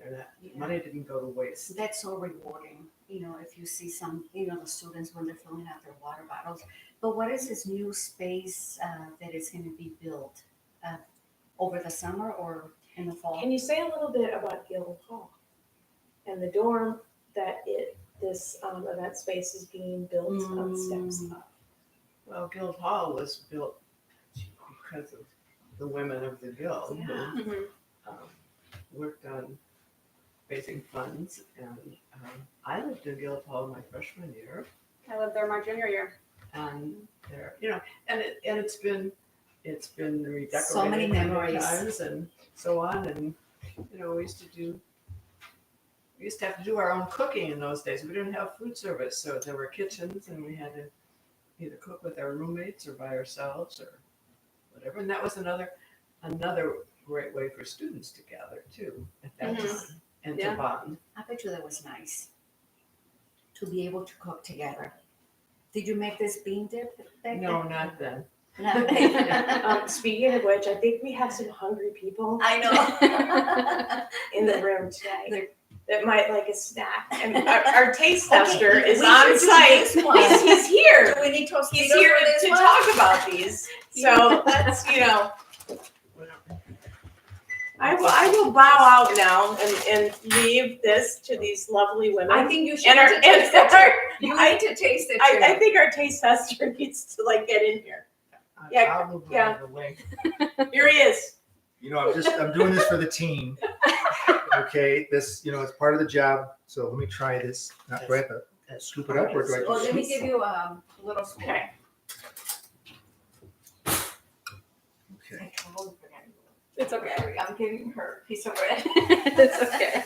Money didn't go to waste. That's so rewarding, you know, if you see some, you know, the students when they're filling out their water bottles. But what is this new space that is going to be built over the summer or in the fall? Can you say a little bit about Guild Hall and the dorm that this event space is being built on steps up? Well, Guild Hall was built because of the women of the guild who Mm-hmm. worked on raising funds, and I lived in Guild Hall my freshman year, I lived there my junior year. and there, you know, and it's been redecorated So many memories. times and so on, and you know, we used to have to do our own cooking in those days. We didn't have food service, so there were kitchens, and we had to either cook with our roommates or by ourselves or whatever. And that was another great way for students to gather too at that Mhm. time and Yeah. to bond. I bet you that was nice to be able to cook together. Did you make this bean dip back No, then? not then. No. Speaking of which, I think we have some hungry people I know. in the room today that might like a snack. And our taste Okay, tester is we on should do site. this one. He's here. Do we need Tostitos He's here for this to one? talk about these. So let's, you know, I will bow out now and leave this to these lovely women. I think you should and our, need to taste it. and You I- need to taste it. I too. think our taste tester needs to like get in here. Yeah, I'll move yeah. right away. Here he is. You know, I'm doing this for the team. Okay, this, you know, it's part of the job. So let me try this. Not do I have to scoop it up or do I Well, just? let me give you a little spoon. Okay. Okay. I totally forgot. It's okay. I'm giving her a piece of bread. It's okay.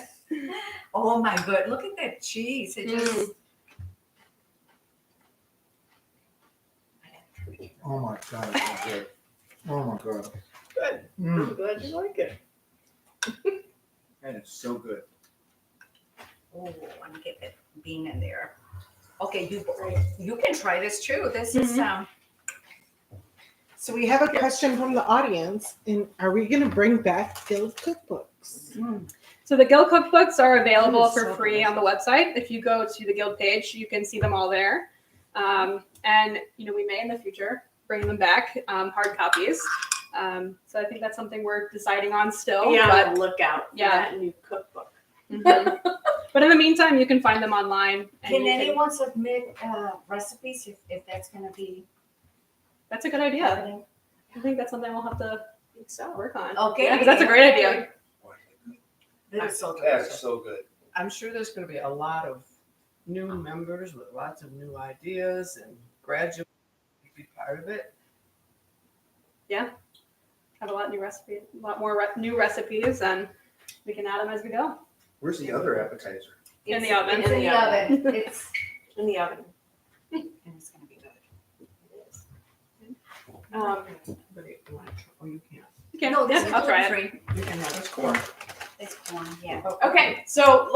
Oh my god, look at that cheese. It just Oh my God, it's so good. Oh my God. Good. Mm, I'm glad you like it. that is so good. oh, I'm gonna get that bean in there. Okay, you can try this too. This is So we have a question from the audience, and are we going to bring back guild cookbooks? So the guild cookbooks are available That is for so free on the website. If you go to the guild page, you can see them all there. And you know, we may in the future bring them back, hard copies. So I think that's something we're deciding on still. Be on But, the lookout for Yeah. that new cookbook. Mhm. But in the meantime, you can find them online. and Can you anyone submit recipes if that's gonna be That's a good idea. happening? I think that's something we'll have to work on. Okay. Yeah, 'cause that's a great idea. That is so That is delicious. so good. I'm sure there's going to be a lot of new members with lots of new ideas and graduates be part of it. Have a lot more new recipes, and we can add them as we go. Where's the other appetizer? In the oven. It's in the oven. It's In the oven. and it's gonna be good. But you want to try? Oh, you can't. Okay, No, this is yeah, I'll try it. gluten-free. You can have this corn. It's corn, yeah. Okay, so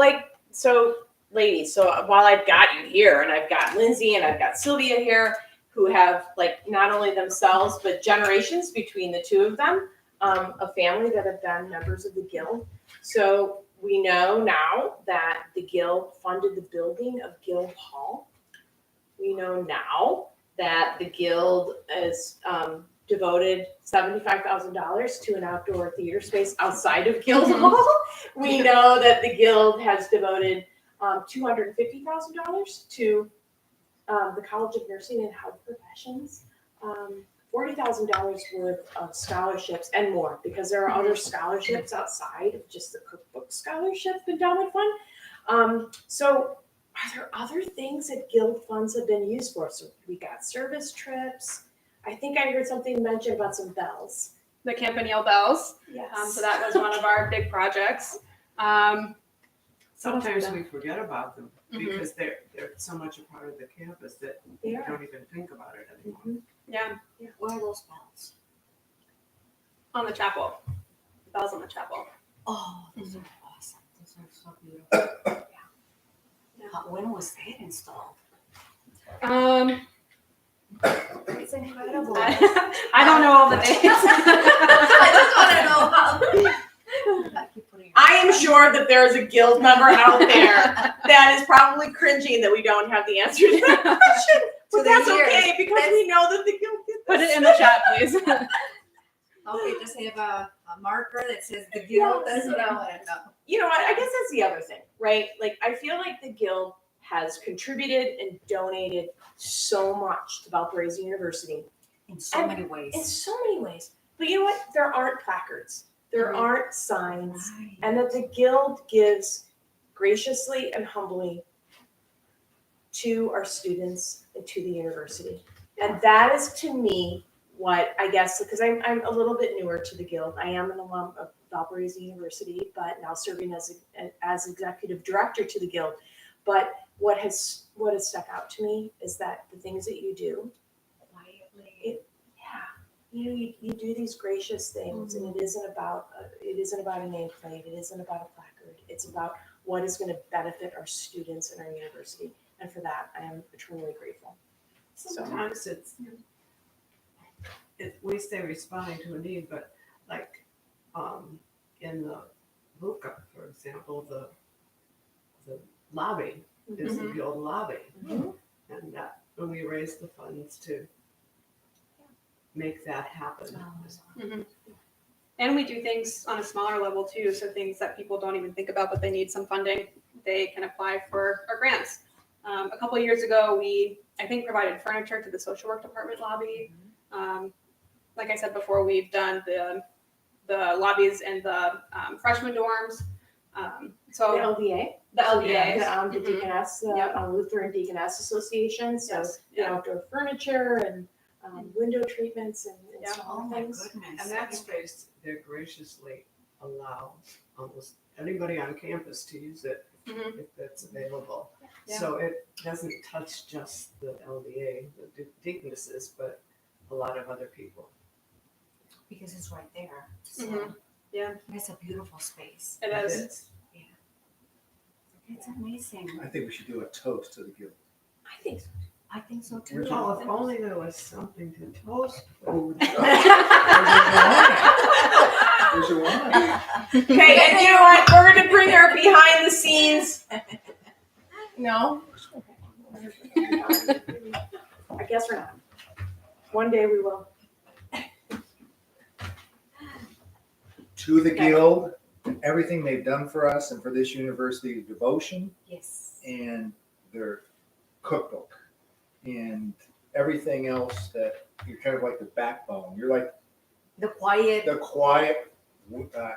ladies, so while I've got you here and I've got Lindsay and I've got Sylvia here who have like not only themselves but generations between the two of them, a family that have been members of the guild. So we know now that the guild funded the building of Guild Hall. We know now that the guild is devoted $75,000 to an outdoor theater space outside of Guild Hall. We know that the Guild has devoted $250,000 to the College of Nursing and Health Professions, $40,000 worth of scholarships and more, because there are other scholarships outside of just the cookbook scholarship endowment fund. So are there other things that Guild funds have been used for? So we got service trips. I think I heard something mentioned about some bells. The Campanile Bells. Yes. So that was one of our big projects. Sometimes we forget about them Mhm. because they're so much a part of the campus that They we are. don't even think about it anymore. Mhm. Yeah, Where are those bells? on the chapel. Bells on the chapel. Oh, those are awesome. Those are so beautiful. When was that installed? It's incredible. I don't know all the dates. I just want to know how. Keep putting your- I am sure that there is a Guild member out there that is probably cringing that we don't have the answer to that question. To But the that's years. okay, because we know that the Guild gets Put it in the chat, please. Okay, just have a marker that says the Guild. That's what I want to know. You know what? I guess that's the other thing, right? Like, I feel like the Guild has contributed and donated so much to Valparaiso University In so many in ways. so many ways. But you know what? There aren't placards, there aren't signs, and that the Guild gives graciously and humbly to our students and to the university. And that is, to me, what I guess, because I'm a little bit newer to the Guild. I am an alum of Valparaiso University, but now serving as executive director to the Guild. But what has stuck out to me is that the things that you do quietly, you do these gracious things, and it isn't about a nameplate, it isn't about a placard. It's about what is going to benefit our students and our university, and for that, I am eternally grateful. Sometimes we say responding to a need, but like in the VUCA, for example, the lobby is the Guild lobby, Mhm. and that when we raise the funds to make that happen. And we do things on a smaller level too. So things that people don't even think about, but they need some funding, they can apply for our grants. A couple of years ago, we, I think, provided furniture to the social work department lobby. Like I said before, we've done the lobbies and the freshman dorms. The So LDA, the LDA. the Deaconess, Lutheran Deaconess Association, so Yes. the outdoor furniture and window treatments and Yeah. small Oh my things. goodness. And that space, they graciously allow almost anybody on campus to use it Mhm. if it's available. Yeah. So it doesn't touch just the LDA, the deaconesses, but a lot of other people. Because it's right there. So Mhm. Yeah. it's a beautiful space. It is. It's amazing. I think we should do a toast to the Guild. I think so. I think so too. Well, if only there was something to toast with. Where's your wine? Okay, and you know what? We're gonna bring our behind the scenes. No? I guess we're not. One day we will. To the Guild, everything they've done for us and for this university, devotion Yes. and their cookbook and everything else that you're kind of like the backbone. You're like The quiet. the quiet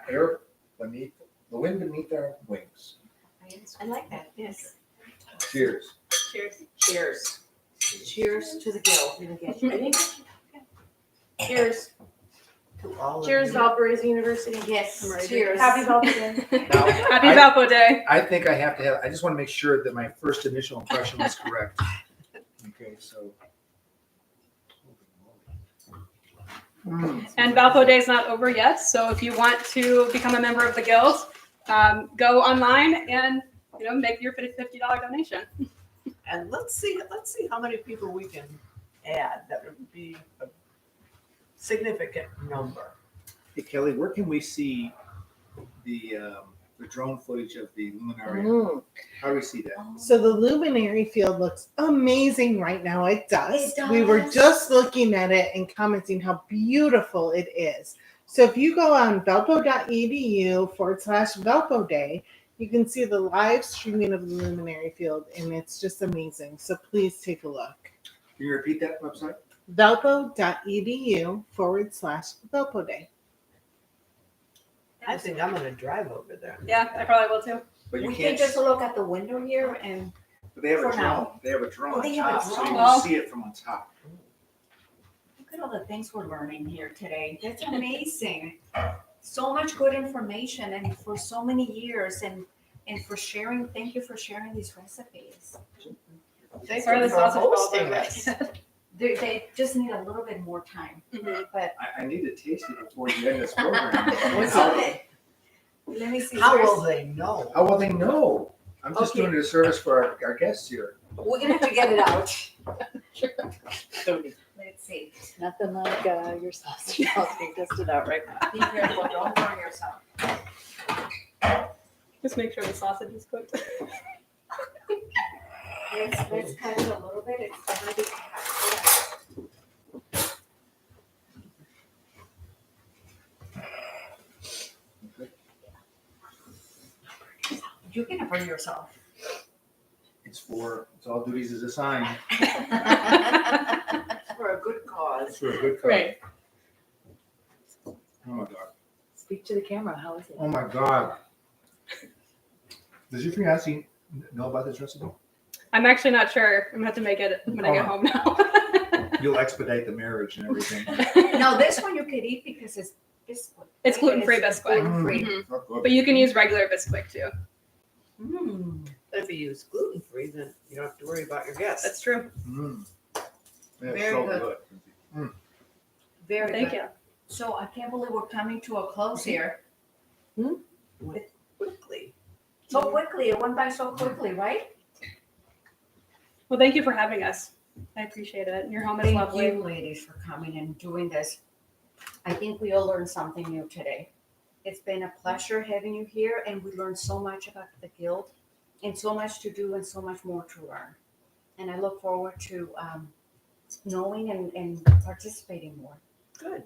air beneath, the wind beneath our wings. I like that. Yes. Cheers. Cheers. Cheers. Cheers to the Guild. Cheers. To all of Cheers, you. Valparaiso University. Yes. I'm ready. Cheers. Happy Valpo Day. Now, Happy I- Valpo Day. I think I have to have, I just want to make sure that my first initial impression was correct. Okay, so. And Valpo Day is not over yet, so if you want to become a member of the Guild, go online and make your $50 donation. And let's see how many people we can add. That would be a significant number. Hey Kelly, where can we see the the drone footage of the luminary. Mm. How do we see that? So the luminary field looks amazing right now. It does. It We were does. just looking at it and commenting how beautiful it is. So if you go on valpo.edu/Valpo Day, you can see the live streaming of the luminary field, and it's just amazing. So please take a look. Can you repeat that website? valpo.edu/Valpo Day. I think I'm gonna drive over there. Yeah, I probably will too. But you We can't. can just look at the window here and But they have a for drone. now. They have a drone Oh, on they have a top, so you drone. can see it from on top. look at all the things we're learning here today. That's amazing. So much good information and for so many years and for sharing, thank you for sharing these recipes. Thank Sorry, you the for sausage balls hosting are us. They just need a little bit more time. Mhm. I need to taste it before you end this program. What's how, that? Let me see. How Here's- will they know? how will they know? I'm just Okay. doing a service for our guests here. We're gonna have to get it out. Let's see. Nothing like your sausage balls being tested out right now. Be careful, don't burn yourself. Just make sure the sausage is cooked. Let's cut it a little bit. It's already cut. You're gonna burn yourself. It's all duties is assigned. For a good cause. It's for a good cause. Right. Oh my God. Speak to the camera. How is it? Oh my God. Does your fiance know about this recipe? I'm actually not sure. I'm gonna have to make it when I get home now. You'll expedite the marriage and everything. Now this one you could eat because it's Bisquick. It's gluten-free Bisquick. Gluten-free. Mhm. Oh, good. But you can use regular Bisquick too. Mm. If you use gluten free, then you don't have to worry about your guests. That's true. Mm. That's Very so good. good. Very Thank good. you. So I can't believe we're coming to a close here. Quickly. So quickly, it went by so quickly, right? Well, thank you for having us. I appreciate it. Your home is Thank lovely. you, ladies, for coming and doing this. I think we all learned something new today. It's been a pleasure having you here, and we learned so much about the Guild, and so much to do, and so much more to learn. And I look forward to knowing and participating more. Good.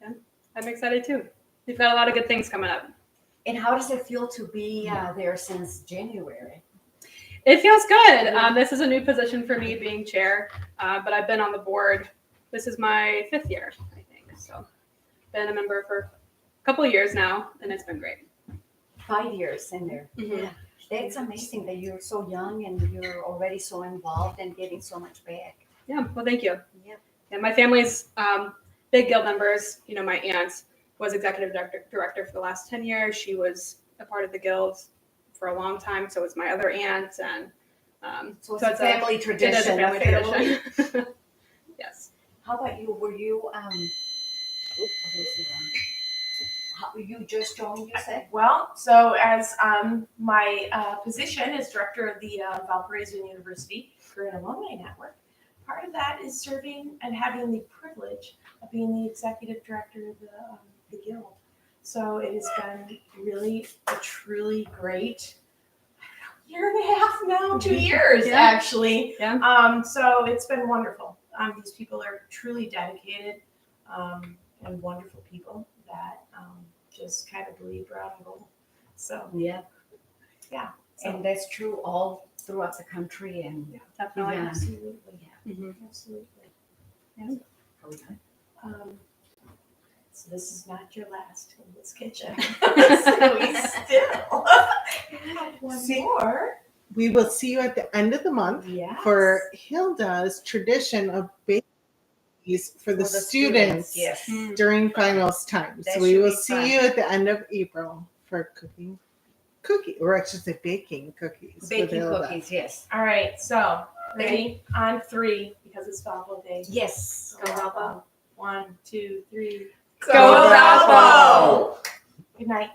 I'm excited too. You've got a lot of good things coming up. And how does it feel to be there since January? It feels good. This is a new position for me, being chair, but I've been on the board. This is my 5th year, I think. So, been a member for a couple of years now, and it's been great. 5 years in there. Mhm. That's amazing that you're so young and you're already so involved and getting so much back. Yeah. Well, thank you. Yep. And my family's big Guild members. You know, my aunt was executive director for the last 10 years. She was a part of the Guild for a long time. So was my other aunt, and So it's a family it is a tradition. family tradition. Yes. How about you? Were you you just joined, you said? Well, so as my position as director of the Valparaiso University Career and Alumni Network, part of that is serving and having the privilege of being the executive director of the Guild. So it has been really a truly great year and a half now, 2 years Yeah. actually. Yeah. So it's been wonderful. These people are truly dedicated and wonderful people that just kind of believe we're on goal. So Yeah. Yeah. And that's true all throughout the country and Definitely. Yeah. absolutely, Mhm. absolutely. Okay. So this is not your last in this kitchen. So we still have one See? more. We will see you at the end of the month Yes. for Hilda's tradition of baking cookies for the students Yes. Mm. during finals time. That So we should will be see fun. you at the end of April for or I should say baking cookies. with Baking Hilda. cookies, yes. All right. So ready on 3 because it's Valpo Day. Yes. Go Valpo. 1, 2, 3. Go Valpo! Good night.